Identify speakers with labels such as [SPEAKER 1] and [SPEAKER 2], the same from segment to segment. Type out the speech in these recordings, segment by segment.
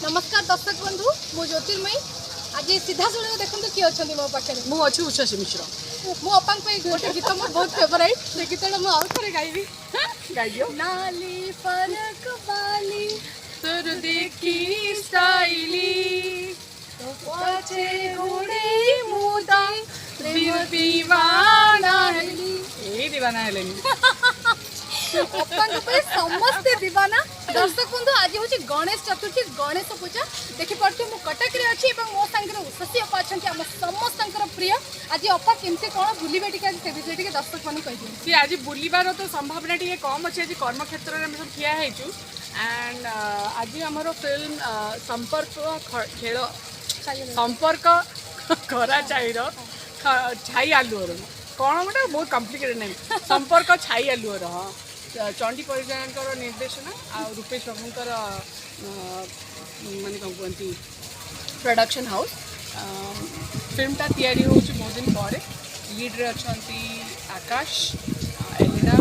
[SPEAKER 1] नमस्कार दर्शक बंधु मु ज्योतिर्मयी आज सीधा सुन देखते किए अच्छा मो पाखे
[SPEAKER 2] मुझे उषासी मिश्र
[SPEAKER 1] मो अपा गोटे गीत मोर बहुत फेवरेट से गीत मुझे गायबी
[SPEAKER 2] गाइडियो
[SPEAKER 1] नाली फरक वाली
[SPEAKER 2] तोर देखी स्टाइली
[SPEAKER 1] तो पाछे घोड़े मुदा
[SPEAKER 2] दीवाना हेली ए दीवाना हेलेनी
[SPEAKER 1] समस्ते दीवाना दर्शक बंधु आज हूँ गणेश चतुर्थी गणेश पूजा देखिपे मु कटक रे अच्छी मो सागर उषसी अपा अच्छा आम समस्त प्रिय आज अपा केमती कौन बुलवे टे से विषय टे दर्शक मैंने कही
[SPEAKER 2] सी आज बुलबार तो संभावना टी कम अच्छे आज कर्म क्षेत्र में सब ठिया होचु एंड आज आमर फिल्म संपर्क खेल संपर्क खरा छाईर छाई आलुअर कौन गोटे बहुत कम्प्लिकेटेड नेम संपर्क छाई आलुअर हाँ चंडी परिजन निर्देशन आ रूपेश बाबूर माने कौन कहती प्रोडक्शन हाउस फिल्मटा तैयारी हो बहुत दिन पर लीड्रे अच्छा आकाश एलिना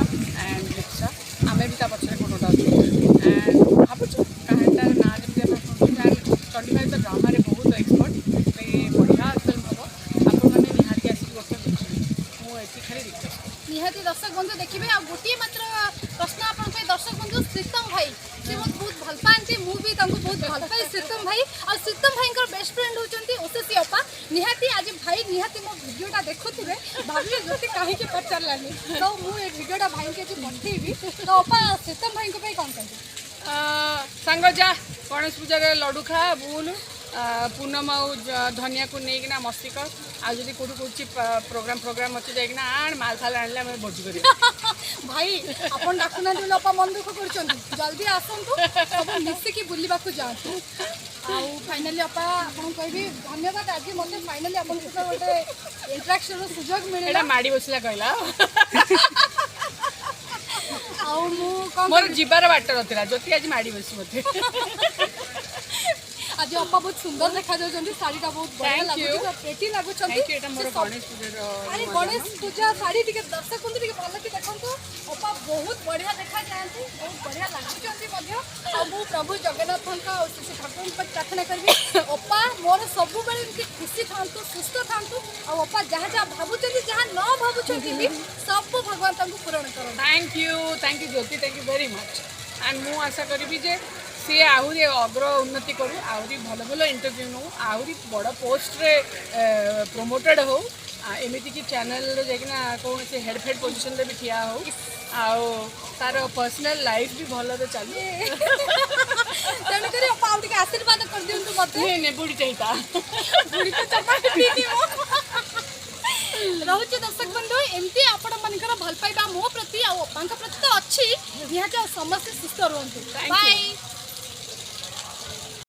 [SPEAKER 2] एंड लिप्सा आमे भी पचर कोनोटा अच्छे एंड भावुँ कहानीटार ना जमी चंडी भाई तो ड्रामा बहुत एक्सपर्ट बढ़िया फिल्म हम आपने निहाती आसिक वर्ष देखिए मुझे खाली रिक्वेस्ट
[SPEAKER 1] निहाती दर्शक बंधु देखिए आ गोटे मात्र प्रश्न आप दर्शक बंधु श्रीतम भाई से मत बहुत भल पाती मुझे बहुत भल पाए श्रीतम भाई और श्रीतम भाई बेस्ट फ्रेंड होती उषसी अपा निहाती आज भाई निहाती मो भिडियोटा देखुवे भाविले ज्योति कहीं पचारानी तो मुझे भिडियोटा भाई के पठेबी तो अपा श्रीतम भाई को कौन कहते
[SPEAKER 2] सांग जा गणेश पूजा लड्डू खा बुल पूनम धनिया को लेकिन मस्ती कर आज कौट कौट प्रोग्राम अच्छे जाइना आण माल फाल आने आम भोजी कर
[SPEAKER 1] भाई आपन डाकुना अपा मन दुख कर जल्दी आसतु सब मिसिकी बुलवा जातु फाइनाली अपा आपन कहबी धन्यवाद आज मत फाइनाली आपन गोटे इंटरेक्शन सुजोग मिले
[SPEAKER 2] माड़ी बसला कहला
[SPEAKER 1] मोर
[SPEAKER 2] जीवार बाट ना ज्योति आज माड़ी बस मत
[SPEAKER 1] आज अपा बहुत सुंदर देखा शाढ़ीटा बहुत बढ़िया लगुच पेटी लगुच अरे गणेश पूजा शाढ़ी टे दर्शक बंधु टे भल कि देखो अपा बहुत बढ़िया देखा जाती बहुत बढ़िया लगुच सब प्रभु जगन्नाथ शिशु ठाकुर प्रार्थना करी अपा मोर सब खुशी था सुस्थ था अपा जहाँ जहाँ भावुं जहाँ न भावुं सब भगवान पूरण कर
[SPEAKER 2] thank you Jyoti thank you very much and मु आशा करी जे सी आहरी अग्र उन्नति करूँ आहरी भल भल इंटरव्यू नौ आहरी बड़ पोस्ट रे प्रमोटेड हो एमती कि चैनल जाइना कौन से हेड फेड पोजिशन भी ठिया हो आउ तार पर्सनल लाइफ भी भल चलू
[SPEAKER 1] तेणुक आशीर्वाद कर दिंतु मत
[SPEAKER 2] नहीं बुढ़ी चाहिए
[SPEAKER 1] बुढ़ी तो चपा रोचे दर्शक बंधु एमती आपण मानकर भल पाइबा मो प्रति आ अपांक प्रति तो अच्छी निहाती समस्त सुस्थ रुहंतु बाय।